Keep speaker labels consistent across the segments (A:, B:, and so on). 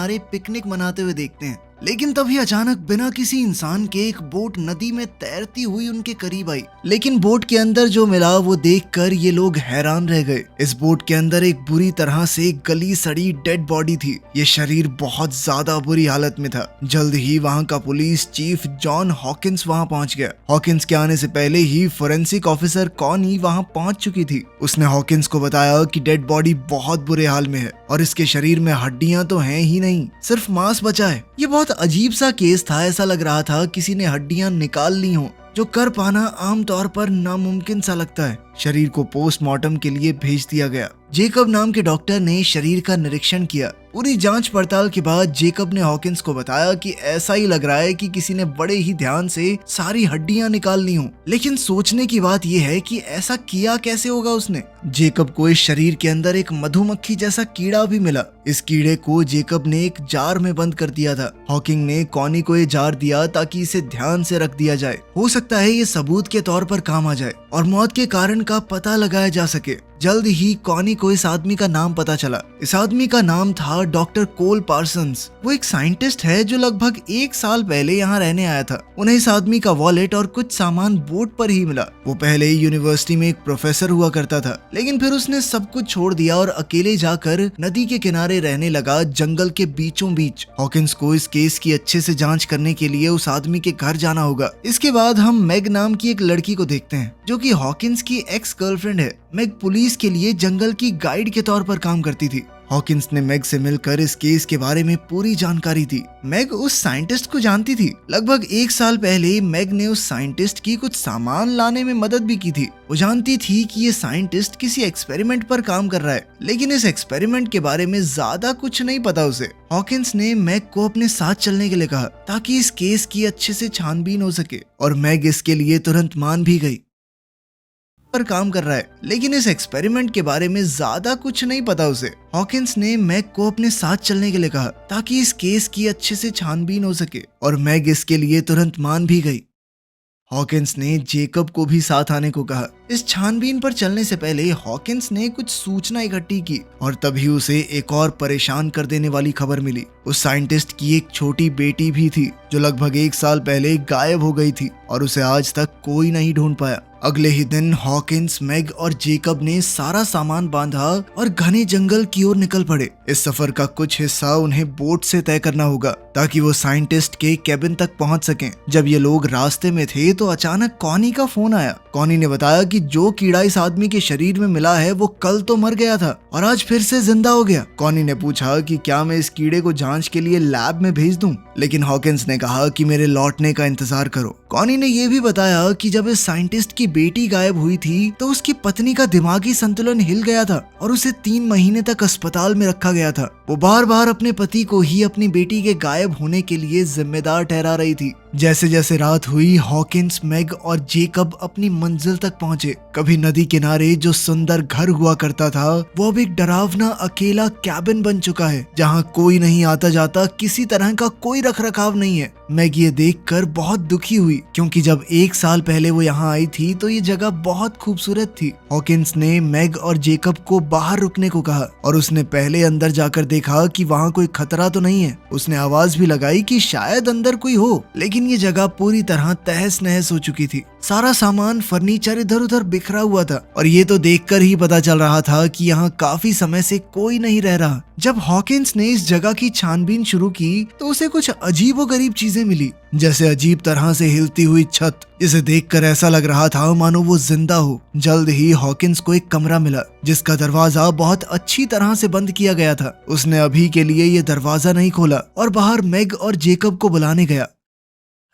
A: किनारे पिकनिक मनाते हुए देखते हैं। लेकिन तभी अचानक बिना किसी इंसान के एक बोट नदी में तैरती हुई उनके करीब आई। लेकिन बोट के अंदर जो मिला वो देखकर ये लोग हैरान रह गए। इस बोट के अंदर एक बुरी तरह से गली सड़ी डेड बॉडी थी। ये शरीर बहुत ज्यादा बुरी हालत में था। जल्द ही वहाँ का पुलिस चीफ जॉन हॉकिंस वहाँ पहुँच गया। हॉकिंस के आने से पहले ही फोरेंसिक ऑफिसर कॉनी वहाँ पहुँच चुकी थी। उसने हॉकिंस को बताया कि डेड बॉडी बहुत बुरे हाल में है और इसके शरीर में हड्डियां तो हैं ही नहीं, सिर्फ मांस बचा है। ये बहुत अजीब सा केस था। ऐसा लग रहा था किसी ने हड्डियां निकाल ली हों, जो कर पाना आमतौर पर नामुमकिन सा लगता है। शरीर को पोस्टमार्टम के लिए भेज दिया गया। जेकब नाम के डॉक्टर ने शरीर का निरीक्षण किया। पूरी जांच पड़ताल के बाद जेकब ने हॉकिंस को बताया कि ऐसा ही लग रहा है कि किसी ने बड़े ही ध्यान से सारी हड्डियां निकाल ली हों। लेकिन सोचने की बात यह है कि ऐसा किया कैसे होगा उसने। जेकब को इस शरीर के अंदर एक मधुमक्खी जैसा कीड़ा भी मिला। इस कीड़े को जेकब ने एक जार में बंद कर दिया था। हॉकिंग ने कॉनी को ये जार दिया ताकि इसे ध्यान से रख दिया जाए। हो सकता है ये सबूत के तौर पर काम आ जाए और मौत के कारण का पता लगाया जा सके। जल्द ही कॉनी को इस आदमी का नाम पता चला। इस आदमी का नाम था डॉक्टर कोल पार्सन्स। वो एक साइंटिस्ट है जो लगभग 1 साल पहले यहाँ रहने आया था। उन्हें इस आदमी का वॉलेट और कुछ सामान बोट पर ही मिला। वो पहले ही यूनिवर्सिटी में एक प्रोफेसर हुआ करता था, लेकिन फिर उसने सब कुछ छोड़ दिया और अकेले जाकर नदी के किनारे रहने लगा, जंगल के बीचों बीच। हॉकिंस को इस केस की अच्छे से जांच करने के लिए उस आदमी के घर जाना होगा। इसके बाद हम मैग नाम की एक लड़की को देखते हैं जो कि हॉकिंस की एक्स गर्लफ्रेंड है। मैग पुलिस के लिए जंगल की गाइड के तौर पर काम करती थी। हॉकिंस ने मैग से मिलकर इस केस के बारे में पूरी जानकारी दी। मैग उस साइंटिस्ट को जानती थी। लगभग 1 साल पहले मैग ने उस साइंटिस्ट की कुछ सामान लाने में मदद भी की थी। वो जानती थी कि ये साइंटिस्ट किसी एक्सपेरिमेंट पर काम कर रहा है, लेकिन इस एक्सपेरिमेंट के बारे में ज्यादा कुछ नहीं पता उसे। हॉकिंस ने मैग को अपने साथ चलने के लिए कहा ताकि इस केस की अच्छे से छानबीन हो सके और मैग इसके लिए तुरंत मान भी गई। पर काम कर रहा है, लेकिन इस एक्सपेरिमेंट के बारे में ज्यादा कुछ नहीं पता उसे। हॉकिंस ने मैग को अपने साथ चलने के लिए कहा ताकि इस केस की अच्छे से छानबीन हो सके और मैग इसके लिए तुरंत मान भी गई। हॉकिंस ने जेकब को भी साथ आने को कहा। इस छानबीन पर चलने से पहले हॉकिंस ने कुछ सूचना इकट्ठी की और तभी उसे एक और परेशान कर देने वाली खबर मिली। उस साइंटिस्ट की एक छोटी बेटी भी थी जो लगभग 1 साल पहले गायब हो गई थी और उसे आज तक कोई नहीं ढूंढ पाया। अगले ही दिन हॉकिंस, मैग और जेकब ने सारा सामान बांधा और घने जंगल की ओर निकल पड़े। इस सफर का कुछ हिस्सा उन्हें बोट से तय करना होगा ताकि वो साइंटिस्ट के केबिन तक पहुंच सकें। जब ये लोग रास्ते में थे तो अचानक कॉनी का फोन आया। कॉनी ने बताया कि जो कीड़ा इस आदमी के शरीर में मिला है वो कल तो मर गया था और आज फिर से जिंदा हो गया। कॉनी ने पूछा कि क्या मैं इस कीड़े को जांच के लिए लैब में भेज दूं, लेकिन हॉकिंस ने कहा कि मेरे लौटने का इंतजार करो। कॉनी ने यह भी बताया कि जब इस साइंटिस्ट की बेटी गायब हुई थी तो उसकी पत्नी का दिमागी संतुलन हिल गया था और उसे 3 महीने तक अस्पताल में रखा गया था। वो बार बार अपने पति को ही अपनी बेटी के गायब होने के लिए जिम्मेदार ठहरा रही थी। जैसे जैसे रात हुई हॉकिंस, मैग और जेकब अपनी मंजिल तक पहुंचे। कभी नदी किनारे जो सुंदर घर हुआ करता था वो अब एक डरावना अकेला कैबिन बन चुका है जहां कोई नहीं आता जाता, किसी तरह का कोई रखरखाव नहीं है। मैग ये देखकर बहुत दुखी हुई क्योंकि जब 1 साल पहले वो यहाँ आई थी तो ये जगह बहुत खूबसूरत थी। हॉकिंस ने मैग और जेकब को बाहर रुकने को कहा और उसने पहले अंदर जाकर देखा कि वहाँ कोई खतरा तो नहीं है। उसने आवाज भी लगाई कि शायद अंदर कोई हो, लेकिन ये जगह पूरी तरह तहस नहस हो चुकी थी। सारा सामान, फर्नीचर इधर उधर बिखरा हुआ था और ये तो देखकर ही पता चल रहा था कि यहाँ काफी समय से कोई नहीं रह रहा। जब हॉकिंस ने इस जगह की छानबीन शुरू की तो उसे कुछ अजीबोगरीब चीजें मिली, जैसे अजीब तरह से हिलती हुई छत, जिसे देखकर ऐसा लग रहा था मानो वो जिंदा हो। जल्द ही हॉकिंस को एक कमरा मिला जिसका दरवाजा बहुत अच्छी तरह से बंद किया गया था। उसने अभी के लिए ये दरवाजा नहीं खोला और बाहर मैग और जेकब को बुलाने गया।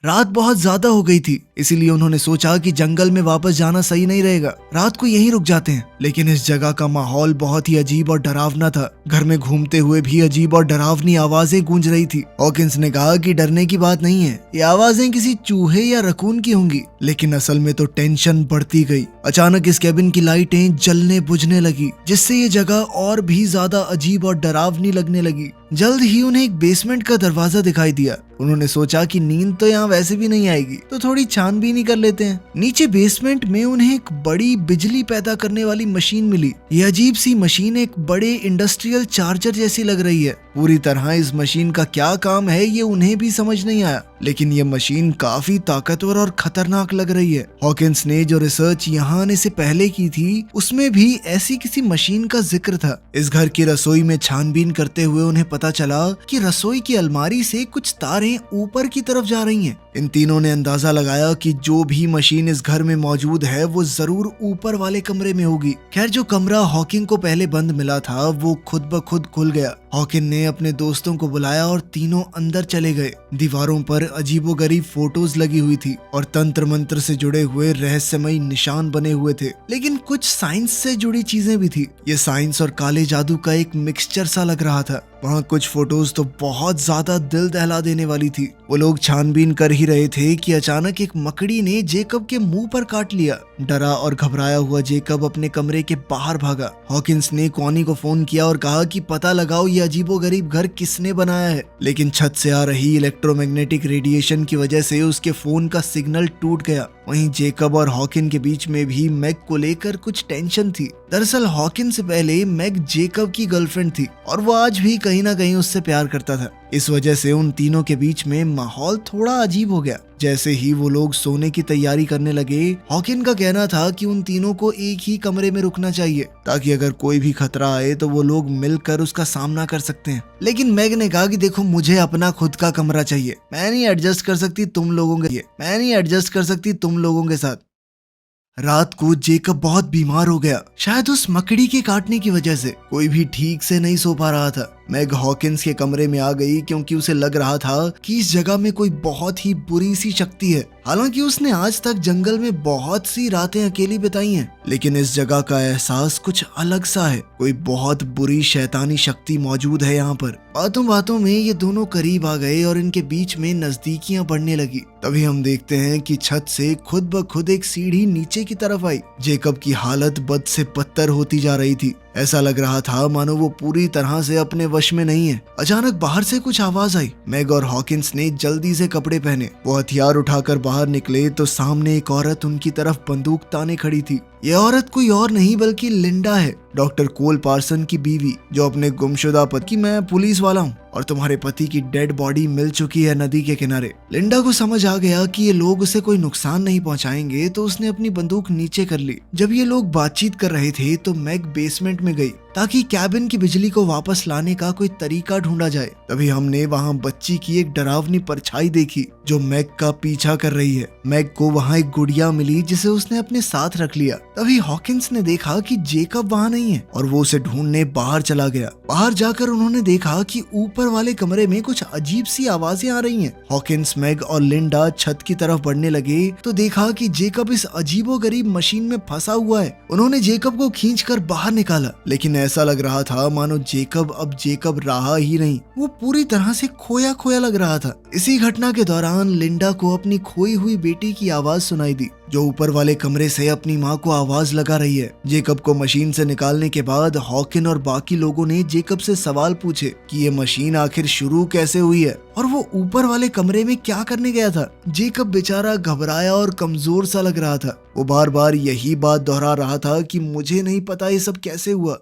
A: रात बहुत ज्यादा हो गई थी, इसीलिए उन्होंने सोचा कि जंगल में वापस जाना सही नहीं रहेगा, रात को यहीं रुक जाते हैं। लेकिन इस जगह का माहौल बहुत ही अजीब और डरावना था। घर में घूमते हुए भी अजीब और डरावनी आवाजें गूंज रही थी। हॉकिंस ने कहा कि डरने की बात नहीं है, ये आवाजें किसी चूहे या रकून की होंगी। लेकिन असल में तो टेंशन बढ़ती गई। अचानक इस केबिन की लाइटें जलने बुझने लगी, जिससे ये जगह और भी ज्यादा अजीब और डरावनी लगने लगी। जल्द ही उन्हें एक बेसमेंट का दरवाजा दिखाई दिया। उन्होंने सोचा कि नींद तो यहाँ वैसे भी नहीं आएगी, तो थोड़ी छानबीन ही कर लेते हैं। नीचे बेसमेंट में उन्हें एक बड़ी बिजली पैदा करने वाली मशीन मिली। ये अजीब सी मशीन एक बड़े इंडस्ट्रियल चार्जर जैसी लग रही है। पूरी तरह इस मशीन का क्या काम है ये उन्हें भी समझ नहीं आया, लेकिन ये मशीन काफी ताकतवर और खतरनाक लग रही है। हॉकिंस ने जो रिसर्च यहाँ आने से पहले की थी उसमें भी ऐसी किसी मशीन का जिक्र था। इस घर की रसोई में छानबीन करते हुए उन्हें पता चला कि रसोई की अलमारी से कुछ तारें ऊपर की तरफ जा रही हैं। इन तीनों ने अंदाजा लगाया कि जो भी मशीन इस घर में मौजूद है वो जरूर ऊपर वाले कमरे में होगी। खैर जो कमरा हॉकिंग को पहले बंद मिला था वो खुद ब खुद खुल गया। हॉकिन ने अपने दोस्तों को बुलाया और तीनों अंदर चले गए। दीवारों पर अजीबोगरीब फोटोज लगी हुई थी और तंत्र मंत्र से जुड़े हुए रहस्यमयी निशान बने हुए थे, लेकिन कुछ साइंस से जुड़ी चीजें भी थी। ये साइंस और काले जादू का एक मिक्सचर सा लग रहा था। वहाँ कुछ फोटोज तो बहुत ज्यादा दिल दहला देने वाली थी। वो लोग छानबीन कर ही रहे थे कि अचानक एक मकड़ी ने जेकब के मुंह पर काट लिया। डरा और घबराया हुआ जेकब अपने कमरे के बाहर भागा। हॉकिंस ने कॉनी को फोन किया और कहा कि पता लगाओ ये अजीबोगरीब घर किसने बनाया है, लेकिन छत से आ रही इलेक्ट्रोमैग्नेटिक रेडिएशन की वजह से उसके फोन का सिग्नल टूट गया। वहीं जेकब और हॉकिन के बीच में भी मैग को लेकर कुछ टेंशन थी। दरअसल हॉकिन से पहले मैग जेकब की गर्लफ्रेंड थी और वो आज भी कहीं ना कहीं उससे प्यार करता था। इस वजह से उन तीनों के बीच में माहौल थोड़ा अजीब हो गया। जैसे ही वो लोग सोने की तैयारी करने लगे, हॉकिन का कहना था कि उन तीनों को एक ही कमरे में रुकना चाहिए ताकि अगर कोई भी खतरा आए तो वो लोग मिलकर उसका सामना कर सकते हैं। लेकिन मैग ने कहा कि देखो मुझे अपना खुद का कमरा चाहिए, मैं नहीं एडजस्ट कर सकती तुम लोगों के साथ। रात को जेकब बहुत बीमार हो गया, शायद उस मकड़ी के काटने की वजह से। कोई भी ठीक से नहीं सो पा रहा था। मैग हॉकिंस के कमरे में आ गई क्योंकि उसे लग रहा था कि इस जगह में कोई बहुत ही बुरी सी शक्ति है। हालांकि उसने आज तक जंगल में बहुत सी रातें अकेली बिताई हैं, लेकिन इस जगह का एहसास कुछ अलग सा है। कोई बहुत बुरी शैतानी शक्ति मौजूद है यहाँ पर। बातों बातों में ये दोनों करीब आ गए और इनके बीच में नजदीकियां बढ़ने लगी। तभी हम देखते हैं कि छत से खुद ब खुद एक सीढ़ी नीचे की तरफ आई। जेकब की हालत बद से बदतर होती जा रही थी। ऐसा लग रहा था मानो वो पूरी तरह से अपने वश में नहीं है। अचानक बाहर से कुछ आवाज आई। मैग और हॉकिंस ने जल्दी से कपड़े पहने। वो हथियार उठाकर बाहर निकले तो सामने एक औरत उनकी तरफ बंदूक ताने खड़ी थी। ये औरत कोई और नहीं बल्कि लिंडा है, डॉक्टर कोल पार्सन की बीवी, जो अपने गुमशुदा पति की मैं पुलिस वाला हूँ और तुम्हारे पति की डेड बॉडी मिल चुकी है नदी के किनारे। लिंडा को समझ आ गया कि ये लोग उसे कोई नुकसान नहीं पहुंचाएंगे तो उसने अपनी बंदूक नीचे कर ली। जब ये लोग बातचीत कर रहे थे तो मैग बेसमेंट में गई ताकि कैबिन की बिजली को वापस लाने का कोई तरीका ढूंढा जाए। तभी हमने वहाँ बच्ची की एक डरावनी परछाई देखी जो मैग का पीछा कर रही है। मैग को वहाँ एक गुड़िया मिली जिसे उसने अपने साथ रख लिया। तभी हॉकिंस ने देखा कि जेकब वहाँ नहीं है और वो उसे ढूंढने बाहर चला गया। बाहर जाकर उन्होंने देखा कि ऊपर वाले कमरे में कुछ अजीब सी आवाजें आ रही हैं। हॉकिंस, मैग और लिंडा छत की तरफ बढ़ने लगे तो देखा कि जेकब इस अजीबोगरीब मशीन में फंसा हुआ है। उन्होंने जेकब को खींचकर बाहर निकाला, लेकिन ऐसा लग रहा था मानो जेकब अब जेकब रहा ही नहीं। वो पूरी तरह से खोया खोया लग रहा था। इसी घटना के दौरान लिंडा को अपनी खोई हुई बेटी की आवाज सुनाई दी जो ऊपर वाले कमरे से अपनी माँ को आवाज लगा रही है। जेकब को मशीन से निकालने के बाद हॉकिन और बाकी लोगों ने जेकब से सवाल पूछे कि ये मशीन आखिर शुरू कैसे हुई है और वो ऊपर वाले कमरे में क्या करने गया था। जेकब बेचारा घबराया और कमजोर सा लग रहा था। वो बार बार यही बात दोहरा रहा था कि मुझे नहीं पता ये सब कैसे हुआ।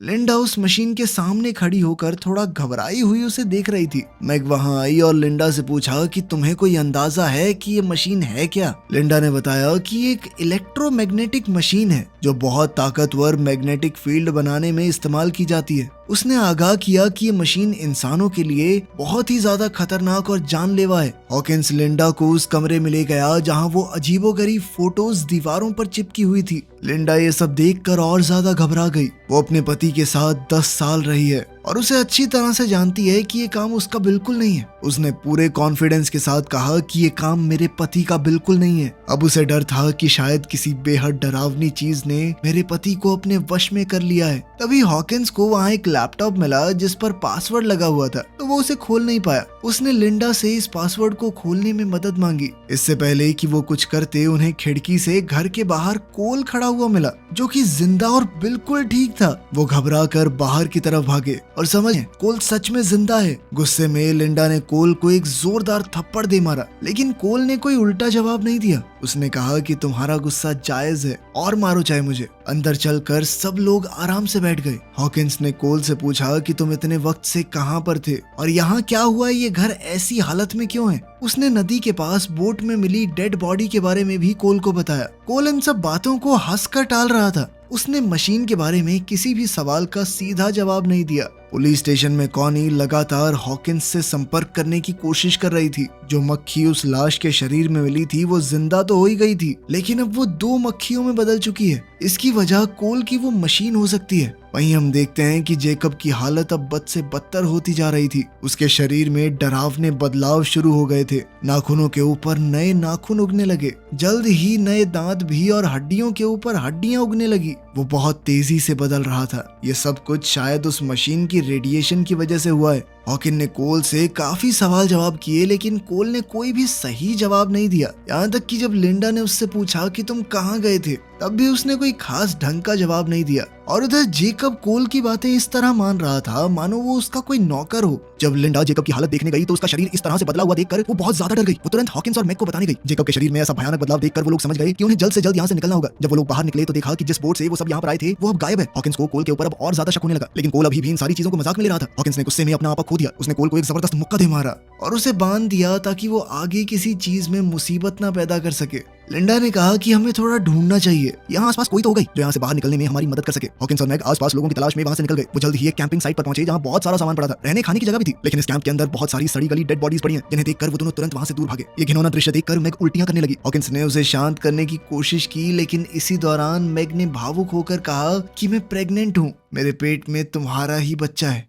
A: लिंडा उस मशीन के सामने खड़ी होकर थोड़ा घबराई हुई उसे देख रही थी। मैग वहां आई और लिंडा से पूछा कि तुम्हें कोई अंदाजा है कि ये मशीन है क्या। लिंडा ने बताया कि ये एक इलेक्ट्रोमैग्नेटिक मशीन है जो बहुत ताकतवर मैग्नेटिक फील्ड बनाने में इस्तेमाल की जाती है। उसने आगाह किया कि ये मशीन इंसानों के लिए बहुत ही ज्यादा खतरनाक और जानलेवा है। हॉकिंस लिंडा को उस कमरे में ले गया जहां वो अजीबोगरीब फोटोज दीवारों पर चिपकी हुई थी। लिंडा ये सब देखकर और ज्यादा घबरा गई। वो अपने पति के साथ 10 साल रही है और उसे अच्छी तरह से जानती है कि ये काम उसका बिल्कुल नहीं है। उसने पूरे कॉन्फिडेंस के साथ कहा कि ये काम मेरे पति का बिल्कुल नहीं है। अब उसे डर था कि शायद किसी बेहद डरावनी चीज ने मेरे पति को अपने वश में कर लिया है। तभी हॉकिंस को वहाँ एक लैपटॉप मिला जिस पर पासवर्ड लगा हुआ था, तो वो उसे खोल नहीं पाया। उसने लिंडा से इस पासवर्ड को खोलने में मदद मांगी। इससे पहले कि वो कुछ करते, उन्हें खिड़की से घर के बाहर कोल खड़ा हुआ मिला जो कि जिंदा और बिल्कुल ठीक था। वो घबरा कर बाहर की तरफ भागे और समझ कोल सच में जिंदा है। गुस्से में लिंडा ने कोल को एक जोरदार थप्पड़ दे मारा, लेकिन कोल ने कोई उल्टा जवाब नहीं दिया। उसने कहा कि तुम्हारा गुस्सा जायज है और मारो चाहे मुझे। अंदर चलकर सब लोग आराम से बैठ गए। हॉकिंस ने कोल से पूछा कि तुम इतने वक्त से कहां पर थे और यहाँ क्या हुआ, ये घर ऐसी हालत में क्यों है। उसने नदी के पास बोट में मिली डेड बॉडी के बारे में भी कोल को बताया। कोल इन सब बातों को हंसकर टाल रहा था। उसने मशीन के बारे में किसी भी सवाल का सीधा जवाब नहीं दिया। पुलिस स्टेशन में कॉनी लगातार हॉकिंस से संपर्क करने की कोशिश कर रही थी। जो मक्खी उस लाश के शरीर में मिली थी वो जिंदा तो हो ही गई थी, लेकिन अब वो 2 मक्खियों में बदल चुकी है। इसकी वजह कोल की वो मशीन हो सकती है। वहीं हम देखते हैं कि जेकब की हालत अब बद से बदतर होती जा रही थी। उसके शरीर में डरावने बदलाव शुरू हो गए थे। नाखूनों के ऊपर नए नाखून उगने लगे, जल्द ही नए दांत भी, और हड्डियों के ऊपर हड्डियां उगने लगी। वो बहुत तेजी से बदल रहा था। ये सब कुछ शायद उस मशीन की रेडिएशन की वजह से हुआ है। हॉकिन ने कोल से काफी सवाल जवाब किए, लेकिन कोल ने कोई भी सही जवाब नहीं दिया। यहाँ तक कि जब लिंडा ने उससे पूछा कि तुम कहाँ गए थे, तब भी उसने कोई खास ढंग का जवाब नहीं दिया। और उधर जेकब कोल की बातें इस तरह मान रहा था मानो वो उसका कोई नौकर हो। जब लिंडा जेकब की हालत देखने गई तो उसका शरीर इस तरह से बदला हुआ देखकर वो बहुत ज्यादा डर गई। वो तुरंत हॉकिंस और मैक को बताने गई। जेकब के शरीर में ऐसा भयानक बदलाव देखकर वो लोग समझ गए कि उन्हें जल्द से जल्द यहाँ से निकलना होगा। जब वो लोग बाहर निकले तो देखा कि जिस बोट से वो सब यहाँ पर आए थे वो अब गायब है। हॉकिंस को कोल के ऊपर अब और ज्यादा शक होने लगा, लेकिन कोल अभी भी इन सारी चीजों को मजाक में ले रहा था। हॉकिंस ने गुस्से में अपना आपा खो दिया। उसने कोल को एक जबरदस्त मुक्का दे मारा और उसे बांध दिया ताकि वो आगे किसी चीज में मुसीबत ना पैदा कर सके। लिंडा ने कहा कि हमें थोड़ा ढूंढना चाहिए, यहाँ आसपास कोई तो होगा जो यहाँ से बाहर निकलने में हमारी मदद कर सके। हॉकिंस और मैक आसपास लोगों की तलाश में वहाँ से निकल गए। वो जल्द ही एक कैंपिंग साइट पर पहुंचे जहाँ बहुत सारा सामान पड़ा था। रहने खाने की जगह भी थी, लेकिन इस कैंप के अंदर बहुत सारी सड़ी गली डेड बॉडीज पड़ी हैं, जिन्हें देखकर वो दोनों तुरंत वहाँ से दूर भागे। ये घिनौना दृश्य देखकर मैक उल्टियां करने लगी। हॉकिंस ने उसे शांत करने की कोशिश की, लेकिन इसी दौरान मैक ने भावुक होकर कहा कि मैं प्रेग्नेंट हूँ, मेरे पेट में तुम्हारा ही बच्चा है।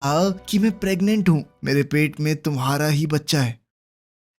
A: कि मैं प्रेग्नेंट हूँ, मेरे पेट में तुम्हारा ही बच्चा है।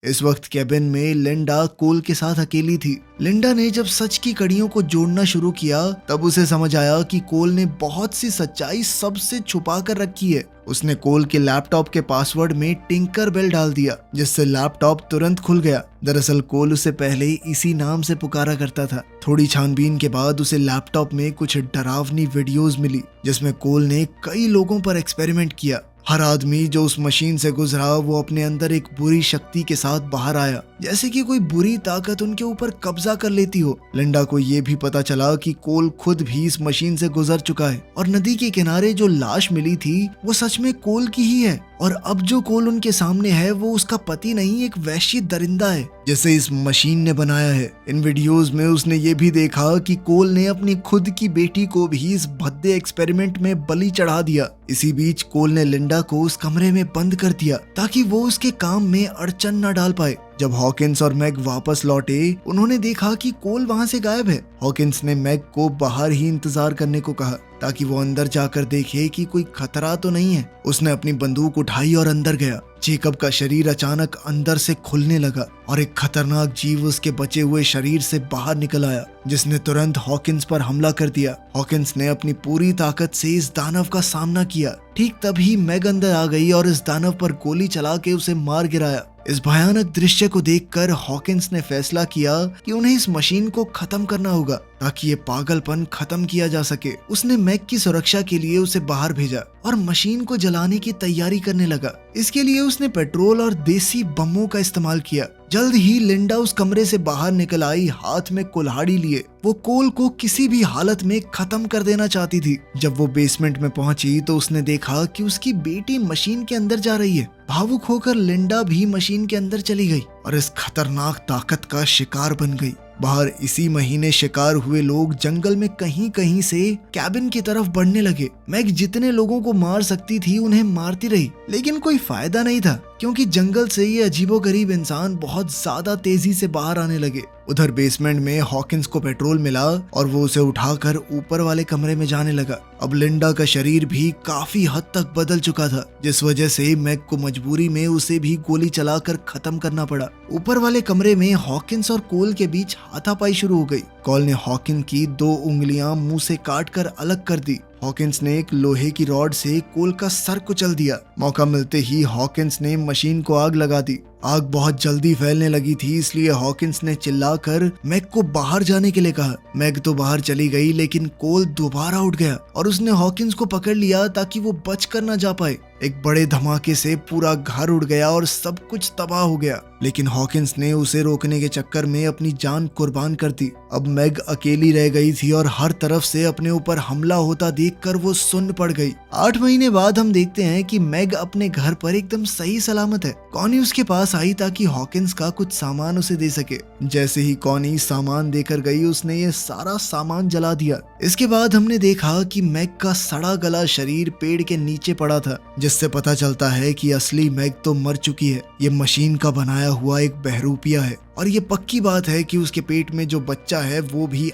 A: इस वक्त कैबिन में लिंडा कोल के साथ अकेली थी। लिंडा ने जब सच की कड़ियों को जोड़ना शुरू किया तब उसे समझ आया कि कोल ने बहुत सी सच्चाई सबसे छुपा कर रखी है। उसने कोल के लैपटॉप के पासवर्ड में टिंकर बेल डाल दिया, जिससे लैपटॉप तुरंत खुल गया। दरअसल कोल उसे पहले इसी नाम से पुकारा करता था। थोड़ी छानबीन के बाद उसे लैपटॉप में कुछ डरावनी वीडियोस मिली, जिसमें कोल ने कई लोगों पर एक्सपेरिमेंट किया। हर आदमी जो उस मशीन से गुजरा वो अपने अंदर एक बुरी शक्ति के साथ बाहर आया, जैसे कि कोई बुरी ताकत उनके ऊपर कब्जा कर लेती हो। लिंडा को ये भी पता चला कि कोल खुद भी इस मशीन से गुजर चुका है और नदी के किनारे जो लाश मिली थी वो सच में कोल की ही है। और अब जो कोल उनके सामने है वो उसका पति नहीं, एक वैश्य दरिंदा है जिसे इस मशीन ने बनाया है। इन वीडियोस में उसने ये भी देखा कि कोल ने अपनी खुद की बेटी को भी इस भद्दे एक्सपेरिमेंट में बलि चढ़ा दिया। इसी बीच कोल ने लिंडा को उस कमरे में बंद कर दिया ताकि वो उसके काम में अड़चन न डाल पाए। जब हॉकिंस और मैक वापस लौटे उन्होंने देखा कि कोल वहां से गायब है। हॉकिंस ने मैक को बाहर ही इंतजार करने को कहा ताकि वो अंदर जाकर देखे कि कोई खतरा तो नहीं है। उसने अपनी बंदूक उठाई और अंदर गया। जेकब का शरीर अचानक अंदर से खुलने लगा और एक खतरनाक जीव उसके बचे हुए शरीर से बाहर निकल आया, जिसने तुरंत हॉकिंस पर हमला कर दिया। हॉकिंस ने अपनी पूरी ताकत से इस दानव का सामना किया। ठीक तभी मैग अंदर आ गई और इस दानव पर गोली चला के उसे मार गिराया। इस भयानक दृश्य को देखकर हॉकिंस ने फैसला किया कि उन्हें इस मशीन को खत्म करना होगा ताकि ये पागलपन खत्म किया जा सके। उसने मैक की सुरक्षा के लिए उसे बाहर भेजा और मशीन को जलाने की तैयारी करने लगा। इसके लिए उसने पेट्रोल और देसी बमों का इस्तेमाल किया। जल्द ही लिंडा उस कमरे से बाहर निकल आई, हाथ में कुल्हाड़ी लिए। वो कोल को किसी भी हालत में खत्म कर देना चाहती थी। जब वो बेसमेंट में पहुंची तो उसने देखा कि उसकी बेटी मशीन के अंदर जा रही है। भावुक होकर लिंडा भी मशीन के अंदर चली गई और इस खतरनाक ताकत का शिकार बन गई। बाहर इसी महीने शिकार हुए लोग जंगल में कहीं कहीं से कैबिन की तरफ बढ़ने लगे। मैग जितने लोगों को मार सकती थी उन्हें मारती रही, लेकिन कोई फायदा नहीं था क्योंकि जंगल से ये अजीबोगरीब इंसान बहुत ज्यादा तेजी से बाहर आने लगे। उधर बेसमेंट में हॉकिंस को पेट्रोल मिला और वो उसे उठाकर ऊपर वाले कमरे में जाने लगा। अब लिंडा का शरीर भी काफी हद तक बदल चुका था, जिस वजह से मैग को मजबूरी में उसे भी गोली चलाकर खत्म करना पड़ा। ऊपर वाले कमरे में हॉकिंस और कोल के बीच हाथापाई शुरू हो गई। कोल ने हॉकिंस की 2 उंगलियां मुंह से काट कर अलग कर दी। हॉकिंस ने एक लोहे की रॉड से कोल का सर कुचल दिया। मौका मिलते ही हॉकिंस ने मशीन को आग लगा दी। आग बहुत जल्दी फैलने लगी थी, इसलिए हॉकिंस ने चिल्लाकर मैग को बाहर जाने के लिए कहा। मैग तो बाहर चली गई, लेकिन कोल दोबारा उठ गया और उसने हॉकिंस को पकड़ लिया ताकि वो बच कर ना जा पाए। एक बड़े धमाके से पूरा घर उड़ गया और सब कुछ तबाह हो गया, लेकिन हॉकिंस ने उसे रोकने के चक्कर में अपनी जान कुर्बान कर दी। अब मैग अकेली रह गई थी और हर तरफ से अपने ऊपर हमला होता देखकर वो सुन्न पड़ गई। 8 महीने बाद हम देखते हैं कि मैग अपने घर पर एकदम सही सलामत है। कॉनी उसके पास आई ताकि हॉकिंस का कुछ सामान उसे दे सके। जैसे ही कॉनी सामान देकर गई, उसने ये सारा सामान जला दिया। इसके बाद हमने देखा कि मैग का सड़ा गला शरीर पेड़ के नीचे पड़ा था, जिससे पता चलता है कि असली मैग तो मर चुकी है। ये मशीन का बनाया हुआ एक बहरूपिया है और ये पक्की बात है कि उसके पेट में जो बच्चा है वो भी